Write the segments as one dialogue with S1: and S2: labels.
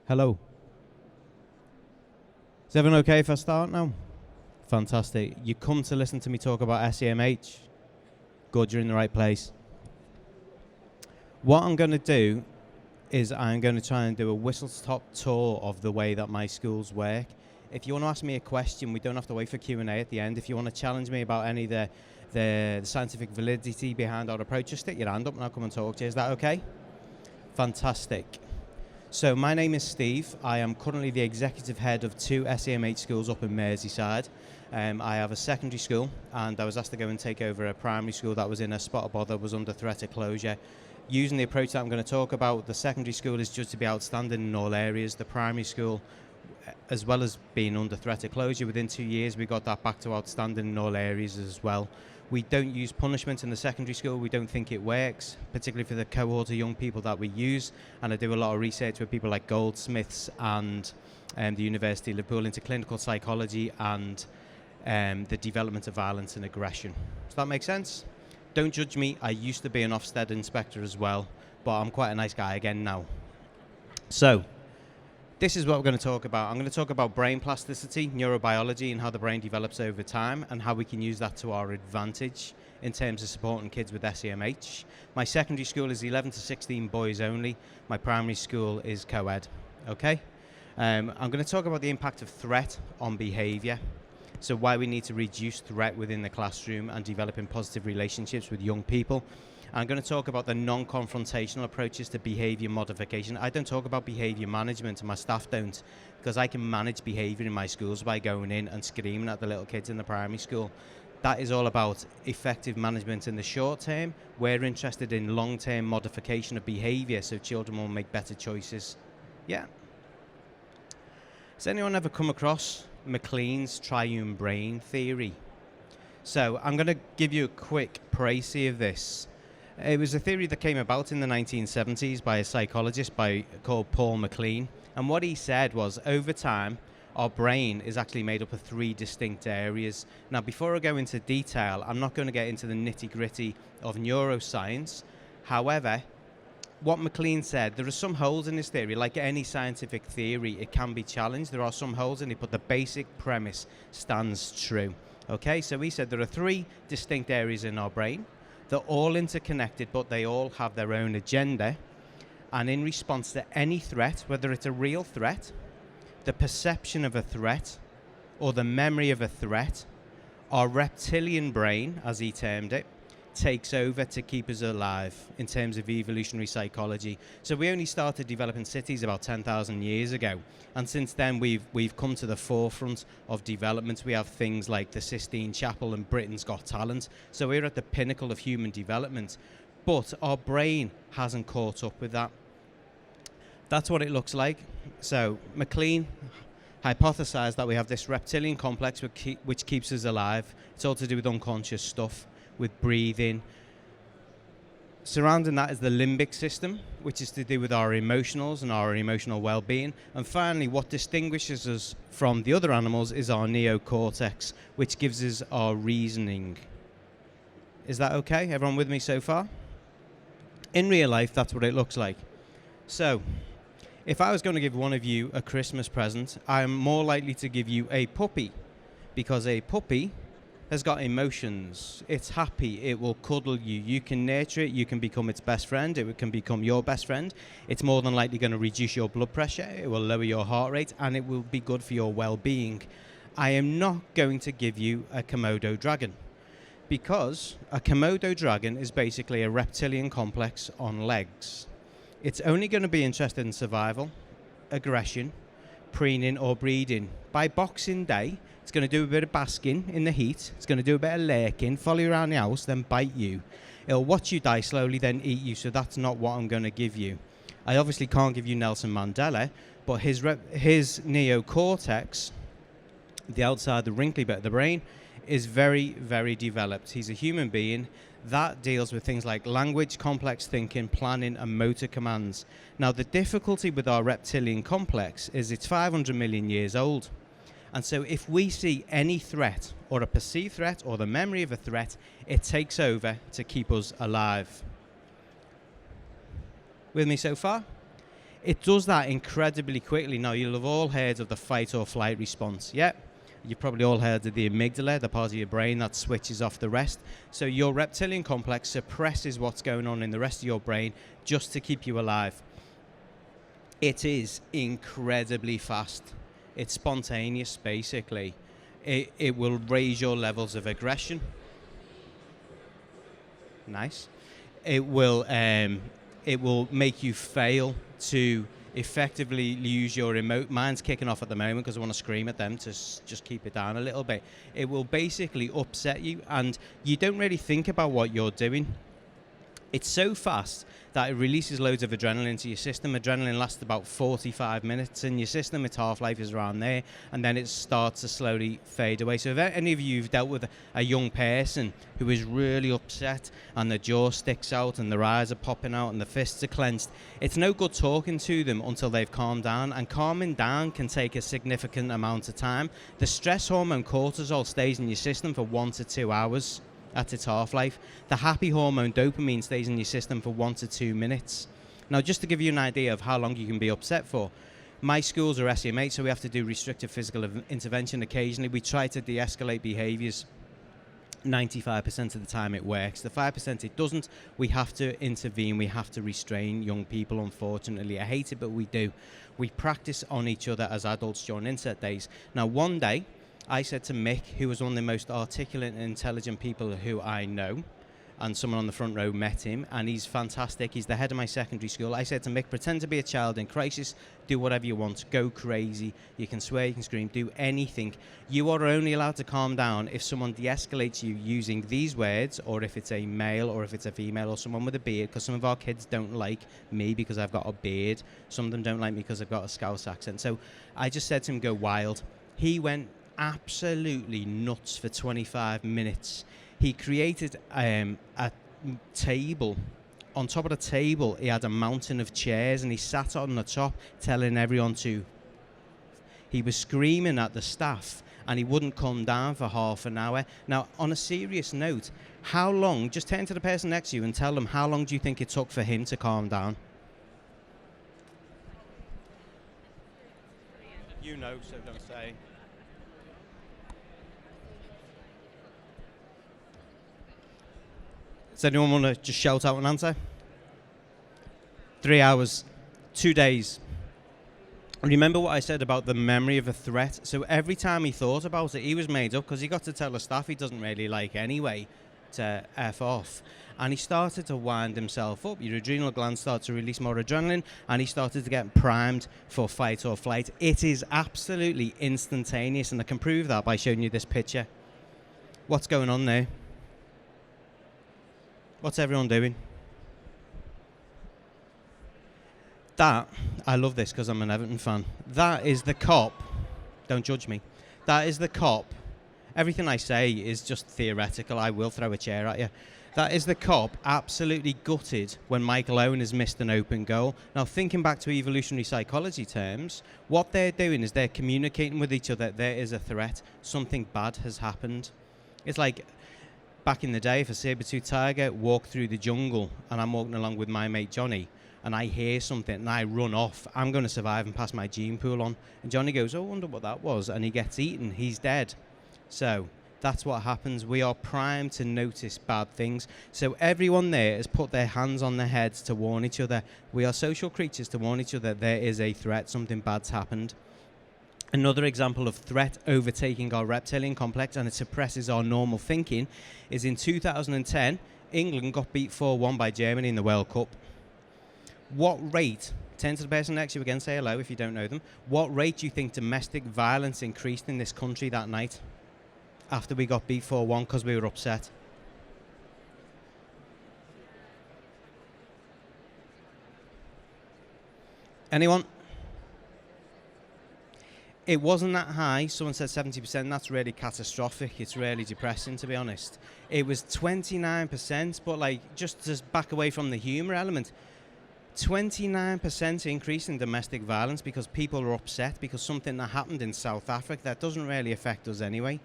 S1: Hello. Is everyone okay if I start now? Fantastic. You come to listen to me talk about SEMH. Good, you're in the right place. What I'm going to do is I'm going to try and do a whistle-stop tour of the way that my schools work. If you want to ask me a question, we don't have to wait for Q&A at the end. If you want to challenge me about any of the scientific validity behind our approach, just stick your hand up and I'll come and talk to you. Is that okay? Fantastic. So my name is Steve. I am currently the executive head of 2 SEMH schools up in Merseyside. I have a secondary school, and I was asked to go and take over a primary school that was in a spot of bother, was under threat of closure. Using the approach that I'm going to talk about, the secondary school is judged to be outstanding in all areas. The primary school, as well as being under threat of closure, within 2 years we got that back to outstanding in all areas as well. We don't use punishment in the secondary school. We don't think it works, particularly for the cohort of young people that we use. And I do a lot of research with people like Goldsmiths and the University of Liverpool into clinical psychology and the development of violence and aggression. Does that make sense? Don't judge me. I used to be an Ofsted inspector as well, but I'm quite a nice guy again now. So this is what we're going to talk about. I'm going to talk about brain plasticity, neurobiology, and how the brain develops over time and how we can use that to our advantage in terms of supporting kids with SEMH. My secondary school is 11 to 16 boys only. My primary school is co-ed. Okay? I'm going to talk about the impact of threat on behaviour. So why we need to reduce threat within the classroom and developing positive relationships with young people. I'm going to talk about the non-confrontational approaches to behaviour modification. I don't talk about behaviour management, and my staff don't, because I can manage behaviour in my schools by going in and screaming at the little kids in the primary school. That is all about effective management in the short term. We're interested in long-term modification of behaviour so children will make better choices. Yeah. Has anyone ever come across MacLean's Triune Brain theory? So I'm going to give you a quick précis of this. It was a theory that came about in the 1970s by a psychologist called Paul MacLean. And what he said was, over time, our brain is actually made up of 3 distinct areas. Now, before I go into detail, I'm not going to get into the nitty-gritty of neuroscience. However, what MacLean said, there are some holes in this theory. Like any scientific theory, it can be challenged. There are some holes in it, but the basic premise stands true. Okay, so he said there are 3 distinct areas in our brain. They're all interconnected, but they all have their own agenda. And in response to any threat, whether it's a real threat, the perception of a threat, or the memory of a threat, our reptilian brain, as he termed it, takes over to keep us alive in terms of evolutionary psychology. So we only started developing cities about 10,000 years ago, and since then we've come to the forefront of development. We have things like the Sistine Chapel and Britain's Got Talent, so we're at the pinnacle of human development, but our brain hasn't caught up with that. That's what it looks like. So MacLean hypothesized that we have this reptilian complex which keeps us alive. It's all to do with unconscious stuff, with breathing. Surrounding that is the limbic system, which is to do with our emotionals and our emotional well-being. And finally, what distinguishes us from the other animals is our neocortex, which gives us our reasoning. Is that okay? Everyone with me so far? In real life, that's what it looks like. So, if I was going to give one of you a Christmas present, I'm more likely to give you a puppy, because a puppy has got emotions. It's happy. It will cuddle you. You can nurture it. You can become its best friend. It can become your best friend. It's more than likely going to reduce your blood pressure. It will lower your heart rate, and it will be good for your well-being. I am not going to give you a Komodo dragon, because a Komodo dragon is basically a reptilian complex on legs. It's only going to be interested in survival, aggression, preening or breeding. By Boxing Day, it's going to do a bit of basking in the heat. It's going to do a bit of lurking, follow you around the house, then bite you. It'll watch you die slowly, then eat you, so that's not what I'm going to give you. I obviously can't give you Nelson Mandela, but his neocortex, the outside, the wrinkly bit of the brain, is very, very developed. He's a human being that deals with things like language, complex thinking, planning, and motor commands. Now, the difficulty with our reptilian complex is it's 500 million years old. And so if we see any threat or a perceived threat or the memory of a threat, it takes over to keep us alive. With me so far? It does that incredibly quickly. Now, you'll have all heard of the fight or flight response. Yeah, you've probably all heard of the amygdala, the part of your brain that switches off the rest. So your reptilian complex suppresses what's going on in the rest of your brain just to keep you alive. It is incredibly fast. It's spontaneous, basically. It will raise your levels of aggression. Nice. It will make you fail to effectively use your emote. Mine's kicking off at the moment because I want to scream at them to just keep it down a little bit. It will basically upset you, and you don't really think about what you're doing. It's so fast that it releases loads of adrenaline into your system. Adrenaline lasts about 45 minutes in your system. Its half-life is around there, and then it starts to slowly fade away. So if any of you have dealt with a young person who is really upset and the jaw sticks out and their eyes are popping out and the fists are clenched, it's no good talking to them until they've calmed down, and calming down can take a significant amount of time. The stress hormone cortisol stays in your system for 1 to 2 hours. At its half-life. The happy hormone dopamine stays in your system for 1 to 2 minutes. Now, just to give you an idea of how long you can be upset for, my schools are SEMH, so we have to do restrictive physical intervention occasionally. We try to de-escalate behaviours. 95% of the time it works. The 5% it doesn't, we have to intervene. We have to restrain young people, unfortunately. I hate it, but we do. We practice on each other as adults during inset days. Now, one day, I said to Mick, who was one of the most articulate and intelligent people who I know, and someone on the front row met him, and he's fantastic. He's the head of my secondary school. I said to Mick, pretend to be a child in crisis, do whatever you want, go crazy. You can swear, you can scream, do anything. You are only allowed to calm down if someone de-escalates you using these words, or if it's a male, or if it's a female, or someone with a beard, because some of our kids don't like me because I've got a beard. Some of them don't like me because I've got a Scouse accent. So I just said to him, go wild. He went absolutely nuts for 25 minutes. He created a table. On top of the table, he had a mountain of chairs, and he sat on the top telling everyone to. He was screaming at the staff, and he wouldn't come down for half an hour. Now, on a serious note, how long, just turn to the person next to you and tell them, how long do you think it took for him to calm down? You know, so don't say. Does anyone want to just shout out an answer? 3 hours, 2 days. Remember what I said about the memory of a threat? So every time he thought about it, he was made up, because he got to tell the staff he doesn't really like anyway to F off. And he started to wind himself up. Your adrenal glands start to release more adrenaline, and he started to get primed for fight or flight. It is absolutely instantaneous, and I can prove that by showing you this picture. What's going on there? What's everyone doing? That, I love this because I'm an Everton fan. That is the cop. Don't judge me. That is the cop. Everything I say is just theoretical. I will throw a chair at you. That is the cop absolutely gutted when Michael Owen has missed an open goal. Now, thinking back to evolutionary psychology terms, what they're doing is they're communicating with each other. There is a threat. Something bad has happened. It's like back in the day, if a saber-toothed tiger walked through the jungle and I'm walking along with my mate Johnny and I hear something and I run off, I'm going to survive and pass my gene pool on. And Johnny goes, oh, I wonder what that was. And he gets eaten. He's dead. So that's what happens. We are primed to notice bad things. So everyone there has put their hands on their heads to warn each other. We are social creatures to warn each other there is a threat, something bad's happened. Another example of threat overtaking our reptilian complex, and it suppresses our normal thinking, is in 2010, England got beat 4-1 by Germany in the World Cup. What rate, turn to the person next to you again, say hello if you don't know them, what rate do you think domestic violence increased in this country that night after we got beat 4-1 because we were upset? Anyone? It wasn't that high. Someone said 70%. That's really catastrophic. It's really depressing, to be honest. It was 29%, but like, just to back away from the humour element, 29% increase in domestic violence because people are upset because something that happened in South Africa that doesn't really affect us anyway.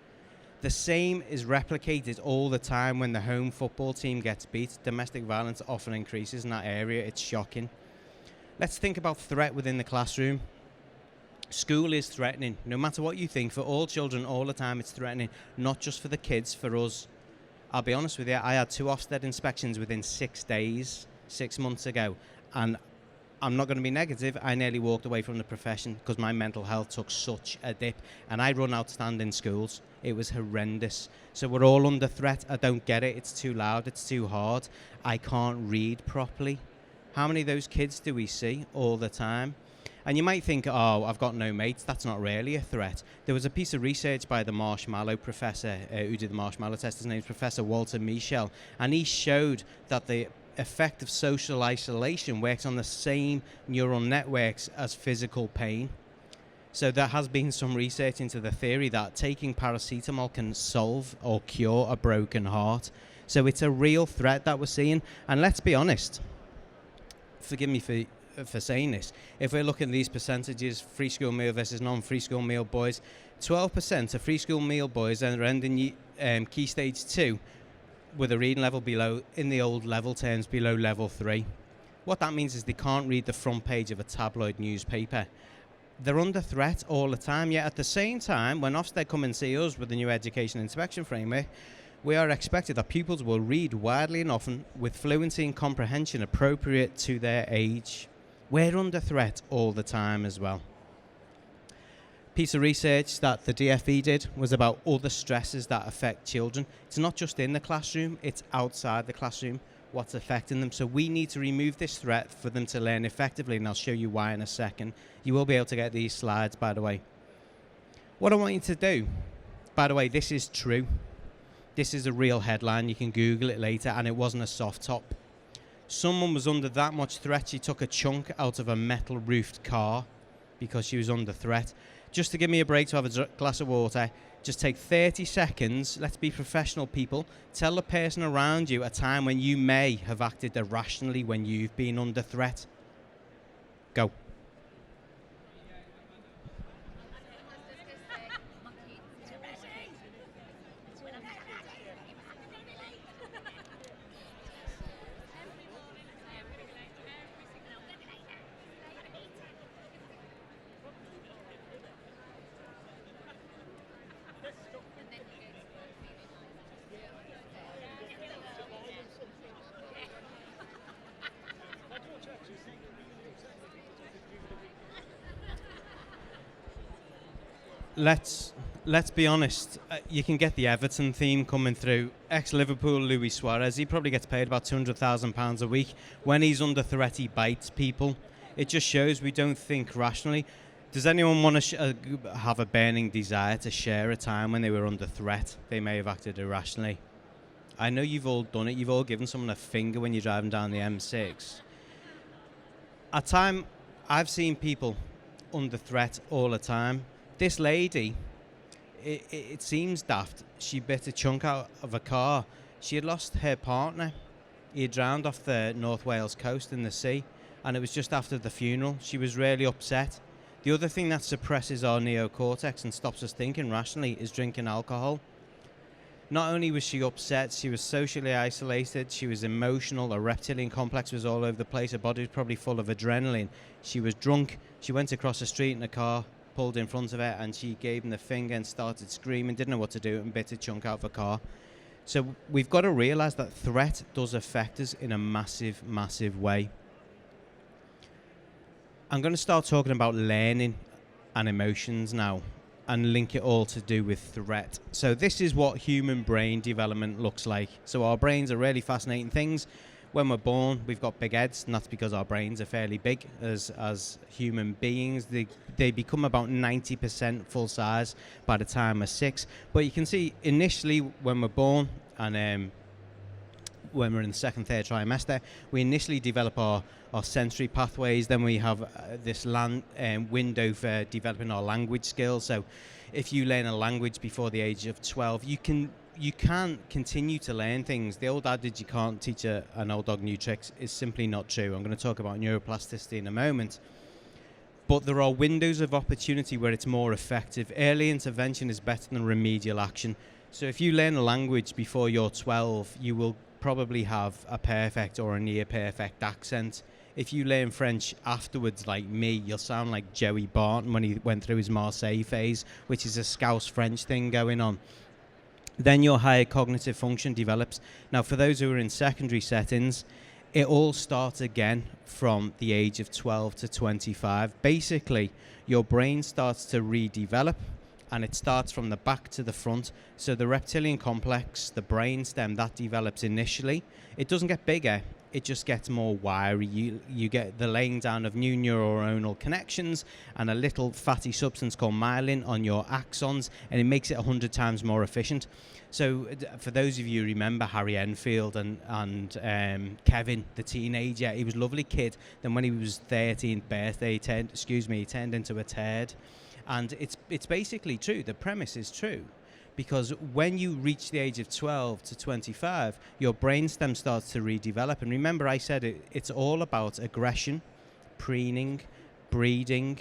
S1: The same is replicated all the time when the home football team gets beat. Domestic violence often increases in that area. It's shocking. Let's think about threat within the classroom. School is threatening. No matter what you think, for all children, all the time, it's threatening. Not just for the kids, for us. I'll be honest with you, I had 2 Ofsted inspections within 6 days, 6 months ago. And I'm not going to be negative, I nearly walked away from the profession because my mental health took such a dip. And I run outstanding schools. It was horrendous. So we're all under threat. I don't get it. It's too loud. It's too hard. I can't read properly. How many of those kids do we see all the time? And you might think, oh, I've got no mates. That's not really a threat. There was a piece of research by the Marshmallow professor who did the Marshmallow test. His name is Professor Walter Mischel. And he showed that the effect of social isolation works on the same neural networks as physical pain. So there has been some research into the theory that taking paracetamol can solve or cure a broken heart. So it's a real threat that we're seeing. And let's be honest, forgive me for saying this, if we're looking at these percentages, free school meal versus non-free school meal boys, 12% of free school meal boys are ending Key Stage 2 with a reading level below, in the old level terms, below level 3. What that means is they can't read the front page of a tabloid newspaper. They're under threat all the time, yet at the same time, when Ofsted come and see us with the new education inspection framework, we are expected that pupils will read widely and often with fluency and comprehension appropriate to their age. We're under threat all the time as well. Piece of research that the DFE did was about other stresses that affect children. It's not just in the classroom, it's outside the classroom, what's affecting them. So we need to remove this threat for them to learn effectively, and I'll show you why in a second. You will be able to get these slides, by the way. What I want you to do, by the way, this is true. This is a real headline. You can Google it later, and it wasn't a soft top. Someone was under that much threat, she took a chunk out of a metal roofed car because she was under threat. Just to give me a break to have a glass of water, just take 30 seconds, let's be professional people, tell the person around you a time when you may have acted irrationally when you've been under threat. Go. Let's be honest. You can get the Everton theme coming through. Ex-Liverpool Luis Suarez, he probably gets paid about £200,000 a week. When he's under threat, he bites people. It just shows we don't think rationally. Does anyone want to have a burning desire to share a time when they were under threat? They may have acted irrationally. I know you've all done it. You've all given someone a finger when you're driving down the M6. At time, I've seen people under threat all the time. This lady, it seems daft, she bit a chunk out of a car. She had lost her partner. He had drowned off the North Wales coast in the sea, and it was just after the funeral. She was really upset. The other thing that suppresses our neocortex and stops us thinking rationally is drinking alcohol. Not only was she upset, she was socially isolated, she was emotional, her reptilian complex was all over the place, her body was probably full of adrenaline. She was drunk, she went across the street in a car, pulled in front of her, and she gave him the finger and started screaming, didn't know what to do, and bit a chunk out of the car. So we've got to realise that threat does affect us in a massive, massive way. I'm going to start talking about learning and emotions now and link it all to do with threat. So this is what human brain development looks like. So our brains are really fascinating things. When we're born, we've got big heads, and that's because our brains are fairly big as human beings. They become about 90% full size by the time we're 6. But you can see initially when we're born and when we're in the second, third trimester, we initially develop our sensory pathways. Then we have this window for developing our language skills. So if you learn a language before the age of 12, you can continue to learn things. The old adage, you can't teach an old dog new tricks, is simply not true. I'm going to talk about neuroplasticity in a moment. But there are windows of opportunity where it's more effective. Early intervention is better than remedial action. So if you learn a language before you're 12, you will probably have a perfect or a near perfect accent. If you learn French afterwards, like me, you'll sound like Joey Barton when he went through his Marseille phase, which is a Scouse French thing going on. Then your higher cognitive function develops. Now, for those who are in secondary settings, it all starts again from the age of 12 to 25. Basically, your brain starts to redevelop, and it starts from the back to the front. So the reptilian complex, the brainstem, that develops initially. It doesn't get bigger, it just gets more wiry. You get the laying down of new neuronal connections and a little fatty substance called myelin on your axons, and it makes it 100 times more efficient. So for those of you who remember Harry Enfield and Kevin, the teenager, he was a lovely kid. Then when he was 13th birthday, he turned into a turd. And it's basically true. The premise is true. Because when you reach the age of 12 to 25, your brainstem starts to redevelop. And remember, I said it's all about aggression, preening, breeding,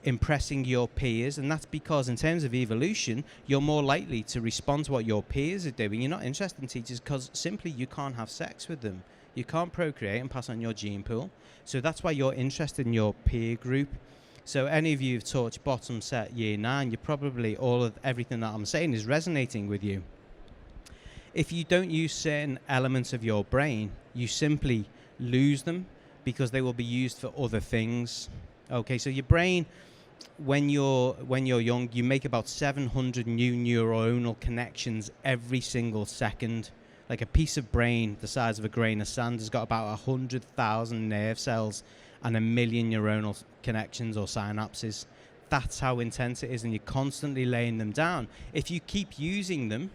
S1: impressing your peers. And that's because in terms of evolution, you're more likely to respond to what your peers are doing. You're not interested in teachers because simply you can't have sex with them. You can't procreate and pass on your gene pool. So that's why you're interested in your peer group. So any of you who've taught bottom set year 9, you're probably everything that I'm saying is resonating with you. If you don't use certain elements of your brain, you simply lose them because they will be used for other things. Okay, so your brain, when you're young, you make about 700 new neuronal connections every single second. Like a piece of brain the size of a grain of sand has got about 100,000 nerve cells and 1 million neuronal connections or synapses. That's how intense it is, and you're constantly laying them down. If you keep using them,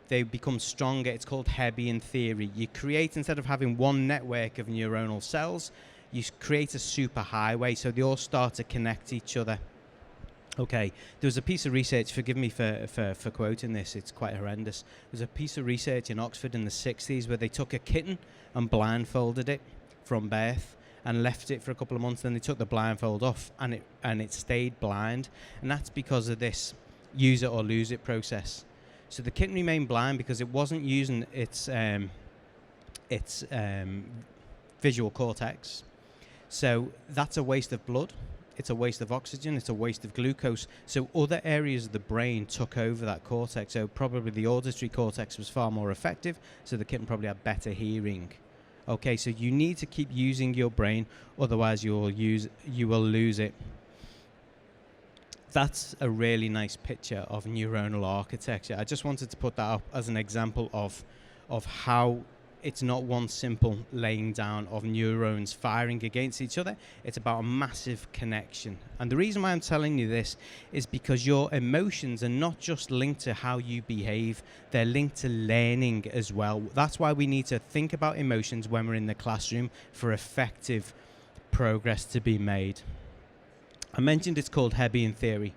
S1: they become stronger. It's called Hebbian theory. You create, instead of having one network of neuronal cells, you create a superhighway, so they all start to connect each other. Okay, there was a piece of research, forgive me for quoting this, it's quite horrendous. There was a piece of research in Oxford in the 60s where they took a kitten and blindfolded it from birth and left it for a couple of months. Then they took the blindfold off and it stayed blind. And that's because of this use it or lose it process. So the kitten remained blind because it wasn't using its visual cortex. So that's a waste of blood. It's a waste of oxygen. It's a waste of glucose. So other areas of the brain took over that cortex. So probably the auditory cortex was far more effective. So the kitten probably had better hearing. Okay, so you need to keep using your brain, otherwise you will lose it. That's a really nice picture of neuronal architecture. I just wanted to put that up as an example of how it's not one simple laying down of neurons firing against each other. It's about a massive connection. And the reason why I'm telling you this is because your emotions are not just linked to how you behave, they're linked to learning as well. That's why we need to think about emotions when we're in the classroom for effective progress to be made. I mentioned it's called Hebbian theory.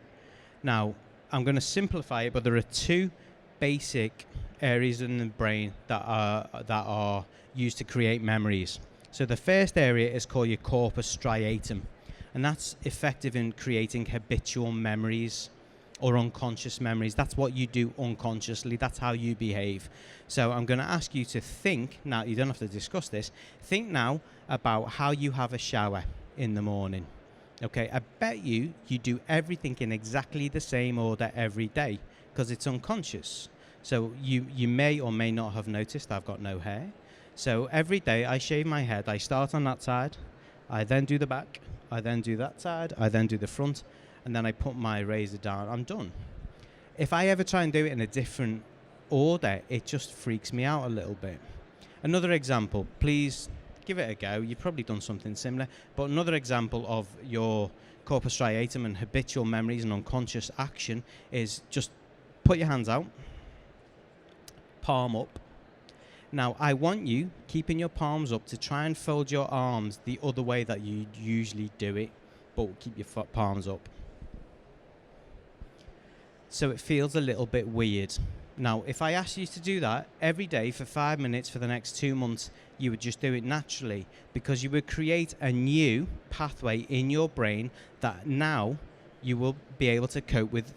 S1: Now, I'm going to simplify it, but there are two basic areas in the brain that are used to create memories. So the first area is called your corpus striatum, and that's effective in creating habitual memories or unconscious memories. That's what you do unconsciously. That's how you behave. So I'm going to ask you to think now. You don't have to discuss this. Think now about how you have a shower in the morning. Okay, I bet you do everything in exactly the same order every day because it's unconscious. So you may or may not have noticed I've got no hair. So every day I shave my head. I start on that side. I then do the back. I then do that side. I then do the front. And then I put my razor down. I'm done. If I ever try and do it in a different order, it just freaks me out a little bit. Another example, please give it a go. You've probably done something similar. But another example of your corpus striatum and habitual memories and unconscious action is just put your hands out. Palm up. Now, I want you keeping your palms up to try and fold your arms the other way that you usually do it, but keep your palms up. So it feels a little bit weird. Now, if I asked you to do that every day for 5 minutes for the next 2 months, you would just do it naturally because you would create a new pathway in your brain that now you will be able to cope with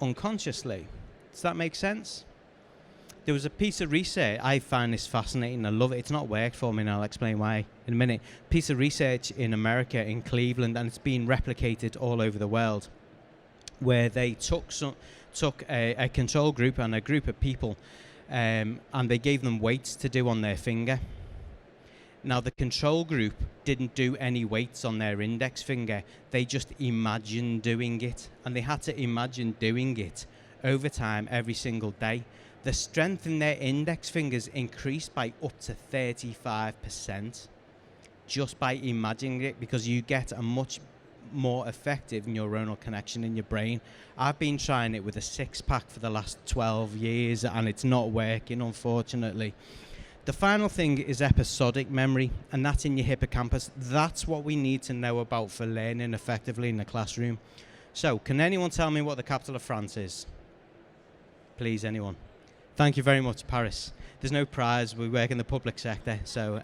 S1: unconsciously. Does that make sense? There was a piece of research, I find this fascinating, I love it. It's not worked for me, and I'll explain why in a minute. Piece of research in America, in Cleveland, and it's been replicated all over the world, where they took a control group and a group of people, and they gave them weights to do on their finger. Now, the control group didn't do any weights on their index finger. They just imagined doing it, and they had to imagine doing it over time every single day. The strength in their index fingers increased by up to 35% just by imagining it, because you get a much more effective neuronal connection in your brain. I've been trying it with a 6-pack for the last 12 years and it's not working, unfortunately. The final thing is episodic memory, and that's in your hippocampus. That's what we need to know about for learning effectively in the classroom. So, can anyone tell me what the capital of France is? Please, anyone? Thank you very much, Paris. There's no prize. We work in the public sector, so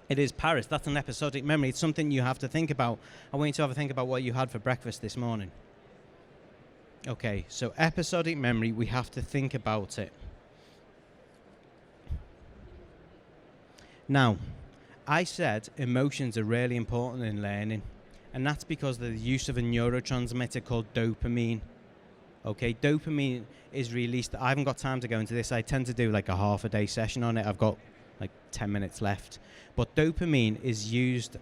S1: it is Paris. That's an episodic memory. It's something you have to think about. I want you to have a think about what you had for breakfast this morning. Okay, so episodic memory, we have to think about it. Now, I said emotions are really important in learning, and that's because of the use of a neurotransmitter called dopamine. Okay, dopamine is released. I haven't got time to go into this. I tend to do like a half a day session on it. I've got like 10 minutes left. But dopamine is used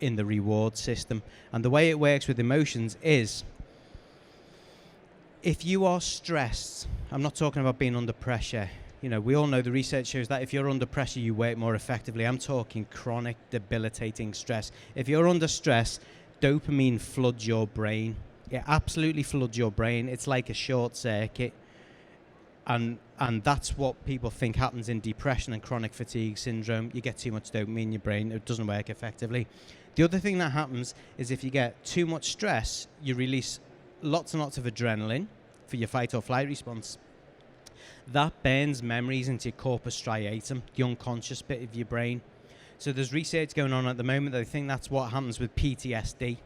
S1: in the reward system. And the way it works with emotions is, if you are stressed, I'm not talking about being under pressure. You know, we all know the research shows that if you're under pressure, you work more effectively. I'm talking chronic, debilitating stress. If you're under stress, dopamine floods your brain. It absolutely floods your brain. It's like a short circuit. And that's what people think happens in depression and chronic fatigue syndrome. You get too much dopamine in your brain. It doesn't work effectively. The other thing that happens is if you get too much stress, you release lots and lots of adrenaline for your fight or flight response. That burns memories into your corpus striatum, the unconscious bit of your brain. So there's research going on at the moment that they think that's what happens with PTSD.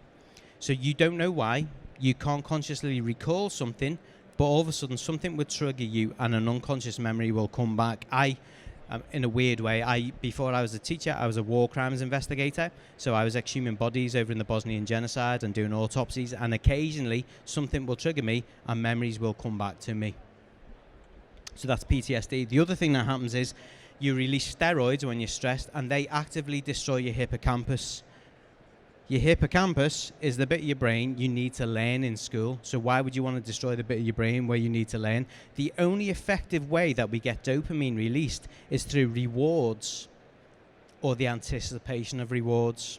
S1: So you don't know why. You can't consciously recall something, but all of a sudden something would trigger you and an unconscious memory will come back. In a weird way, before I was a teacher, I was a war crimes investigator. So I was exhuming bodies over in the Bosnian genocide and doing autopsies, and occasionally something will trigger me and memories will come back to me. So that's PTSD. The other thing that happens is you release steroids when you're stressed, and they actively destroy your hippocampus. Your hippocampus is the bit of your brain you need to learn in school. So why would you want to destroy the bit of your brain where you need to learn? The only effective way that we get dopamine released is through rewards or the anticipation of rewards.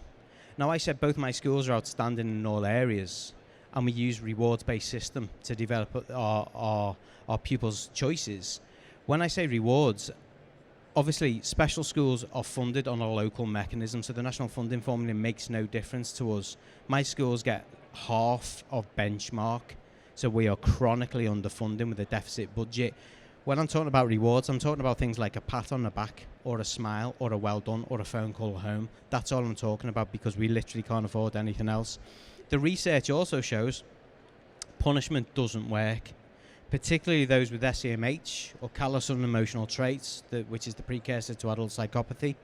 S1: Now, I said both my schools are outstanding in all areas, and we use rewards-based system to develop our pupils' choices. When I say rewards, obviously, special schools are funded on a local mechanism, so the national funding formula makes no difference to us. My schools get half of benchmark, so we are chronically underfunding with a deficit budget. When I'm talking about rewards, I'm talking about things like a pat on the back, or a smile, or a well done, or a phone call home. That's all I'm talking about, because we literally can't afford anything else. The research also shows punishment doesn't work, particularly those with SEMH or callous unemotional traits, which is the precursor to adult psychopathy.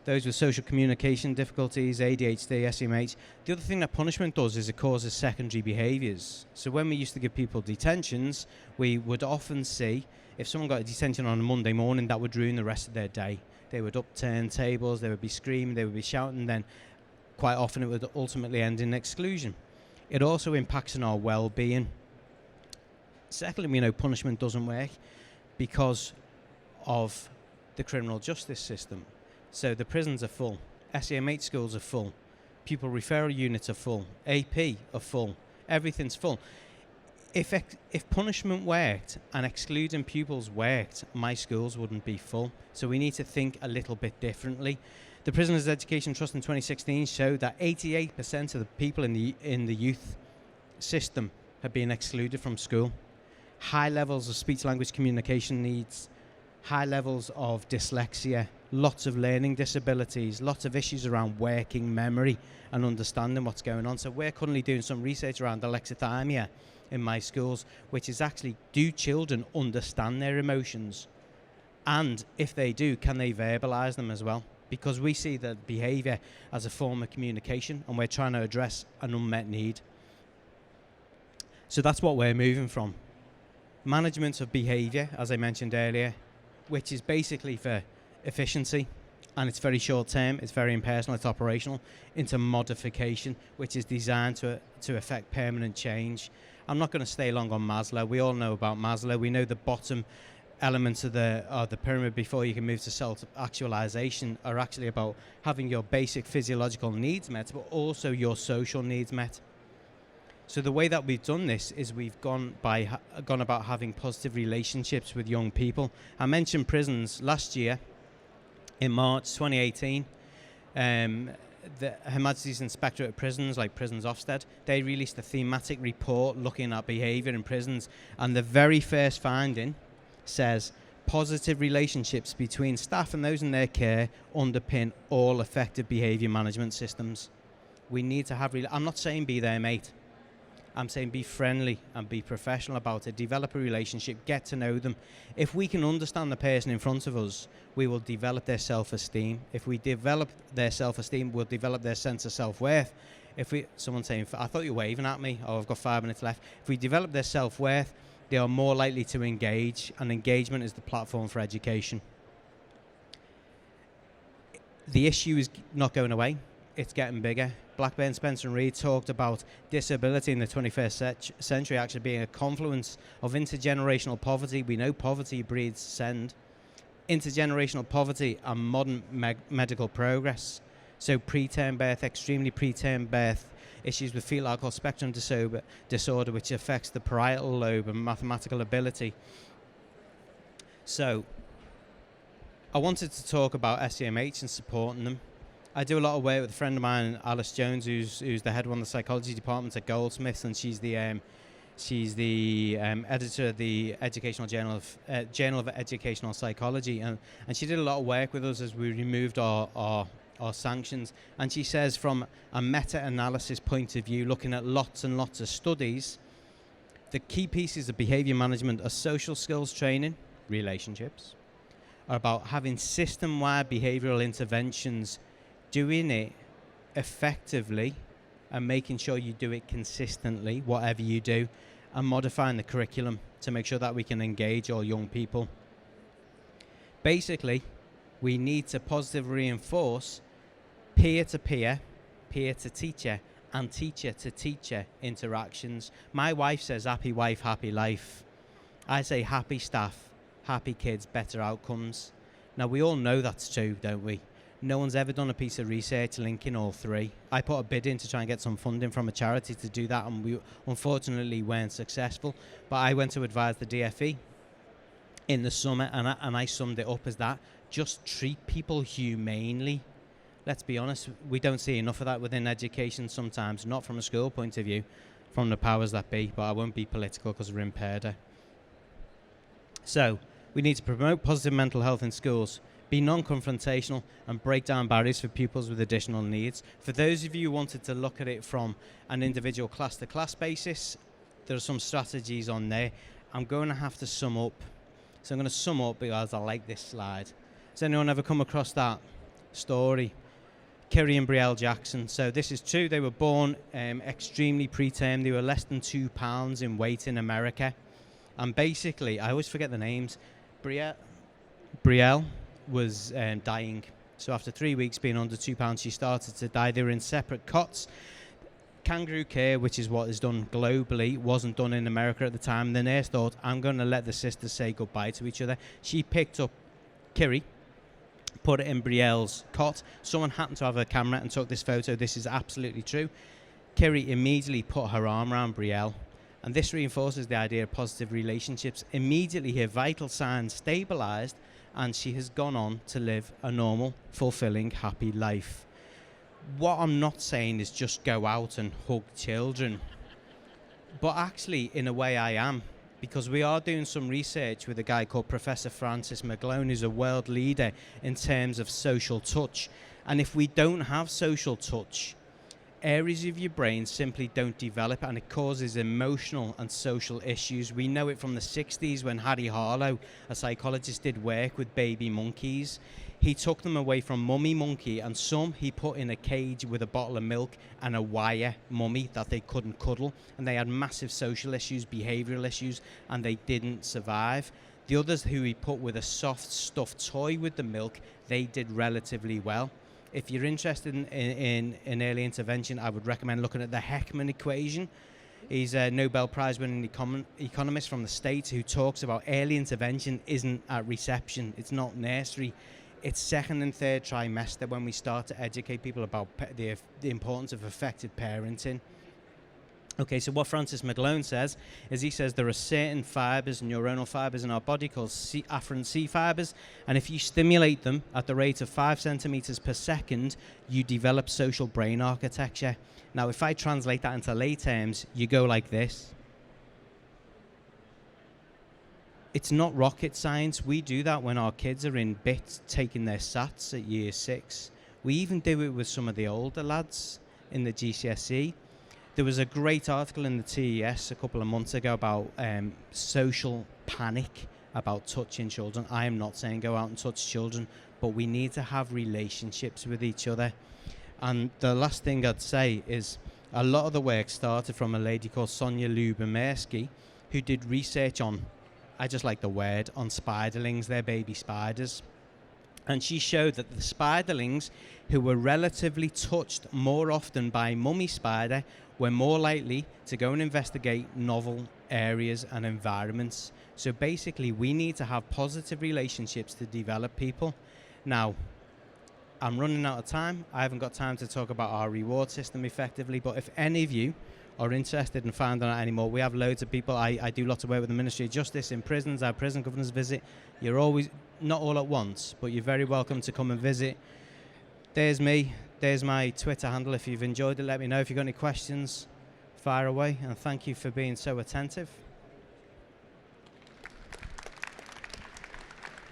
S1: Those with social communication difficulties, ADHD, SEMH. The other thing that punishment does is it causes secondary behaviours. So when we used to give people detentions, we would often see, if someone got a detention on a Monday morning, that would ruin the rest of their day. They would upturn tables, they would be screaming, they would be shouting, then quite often it would ultimately end in exclusion. It also impacts on our well-being. Secondly, we know punishment doesn't work because of the criminal justice system. So the prisons are full, SEMH schools are full, pupil referral units are full, AP are full, everything's full. If punishment worked and excluding pupils worked, my schools wouldn't be full. So we need to think a little bit differently. The Prisoners Education Trust in 2016 showed that 88% of the people in the youth system have been excluded from school. High levels of speech-language communication needs, high levels of dyslexia, lots of learning disabilities, lots of issues around working memory and understanding what's going on. So we're currently doing some research around alexithymia in my schools, which is actually, do children understand their emotions? And if they do, can they verbalise them as well? Because we see that behaviour as a form of communication, and we're trying to address an unmet need. So that's what we're moving from. Management of behaviour, as I mentioned earlier, which is basically for efficiency, and it's very short term, it's very impersonal, it's operational, into modification, which is designed to affect permanent change. I'm not going to stay long on Maslow. We all know about Maslow. We know the bottom elements of the pyramid before you can move to self-actualization are actually about having your basic physiological needs met, but also your social needs met. So the way that we've done this is we've gone about having positive relationships with young people. I mentioned prisons last year, in March 2018. The Her Majesty's Inspectorate of Prisons, like Prisons Ofsted, they released a thematic report looking at behaviour in prisons, and the very first finding says positive relationships between staff and those in their care underpin all effective behaviour management systems. We need to have, I'm not saying be their mate, I'm saying be friendly and be professional about it, develop a relationship, get to know them. If we can understand the person in front of us, we will develop their self-esteem. If we develop their self-esteem, we'll develop their sense of self-worth. Someone's saying, I thought you were waving at me, oh, I've got 5 minutes left. If we develop their self-worth, they are more likely to engage, and engagement is the platform for education. The issue is not going away, it's getting bigger. Blackburn, Spencer and Reid talked about disability in the 21st century actually being a confluence of intergenerational poverty. We know poverty breeds send. Intergenerational poverty and modern medical progress. So preterm birth, extremely preterm birth, issues with fetal alcohol spectrum disorder, which affects the parietal lobe and mathematical ability. So I wanted to talk about SEMH and supporting them. I do a lot of work with a friend of mine, Alice Jones, who's the head of one of the psychology departments at Goldsmiths, and she's the editor of the Educational Journal of Educational Psychology, and she did a lot of work with us as we removed our sanctions. And she says, from a meta-analysis point of view, looking at lots and lots of studies, the key pieces of behaviour management are social skills training, relationships, are about having system-wide behavioural interventions, doing it effectively and making sure you do it consistently, whatever you do, and modifying the curriculum to make sure that we can engage all young people. Basically, we need to positively reinforce peer-to-peer, peer-to-teacher, and teacher-to-teacher interactions. My wife says happy wife, happy life. I say happy staff, happy kids, better outcomes. Now, we all know that's true, don't we? No one's ever done a piece of research linking all three. I put a bid in to try and get some funding from a charity to do that, and we unfortunately weren't successful. But I went to advise the DFE in the summer, and I summed it up as that. Just treat people humanely. Let's be honest, we don't see enough of that within education sometimes, not from a school point of view, from the powers that be, but I won't be political because we're impaired. So, we need to promote positive mental health in schools, be non-confrontational, and break down barriers for pupils with additional needs. For those of you who wanted to look at it from an individual class-to-class basis, there are some strategies on there. I'm going to have to sum up. So I'm going to sum up because I like this slide. Has anyone ever come across that story? Kerry and Brielle Jackson. So this is true. They were born extremely preterm. They were less than 2 pounds in weight in America. And basically, I always forget the names. Brielle was dying. So after 3 weeks being under 2 pounds, she started to die. They were in separate cots. Kangaroo care, which is what is done globally, wasn't done in America at the time. The nurse thought, I'm going to let the sisters say goodbye to each other. She picked up Kiri, put it in Brielle's cot. Someone happened to have a camera and took this photo. This is absolutely true. Kiri immediately put her arm around Brielle, and this reinforces the idea of positive relationships. Immediately her vital signs stabilised, and she has gone on to live a normal, fulfilling, happy life. What I'm not saying is just go out and hug children, but actually, in a way, I am. because we are doing some research with a guy called Professor Francis McGlone, who's a world leader in terms of social touch. And if we don't have social touch, areas of your brain simply don't develop, and it causes emotional and social issues. We know it from the 60s when Harry Harlow, a psychologist, did work with baby monkeys. He took them away from mummy monkey, and some he put in a cage with a bottle of milk and a wire mummy that they couldn't cuddle, and they had massive social issues, behavioural issues, and they didn't survive. The others who he put with a soft stuffed toy with the milk, they did relatively well. If you're interested in early intervention, I would recommend looking at the Heckman equation. He's a Nobel Prize winning economist from the States who talks about early intervention isn't at reception, it's not nursery, it's second and third trimester when we start to educate people about the importance of effective parenting. Okay, so what Francis McGlone says is, he says there are certain fibres, neuronal fibres in our body called afferent C fibres, and if you stimulate them at the rate of 5 centimetres per second, you develop social brain architecture. Now, if I translate that into lay terms, you go like this. It's not rocket science. We do that when our kids are in bits taking their SATs at year 6. We even do it with some of the older lads in the GCSE. There was a great article in the TES a couple of months ago about social panic about touching children. I am not saying go out and touch children, but we need to have relationships with each other. And the last thing I'd say is a lot of the work started from a lady called Sonia Lubomirsky, who did research on, I just like the word, on spiderlings, they're baby spiders. And she showed that the spiderlings who were relatively touched more often by mummy spider were more likely to go and investigate novel areas and environments. So basically, we need to have positive relationships to develop people. Now, I'm running out of time. I haven't got time to talk about our reward system effectively, but if any of you are interested in finding out any more, we have loads of people. I do lots of work with the Ministry of Justice in prisons, our prison governors visit. You're always, not all at once, but you're very welcome to come and visit. There's me. There's my Twitter handle. If you've enjoyed it, let me know. If you've got any questions, fire away. And thank you for being so attentive.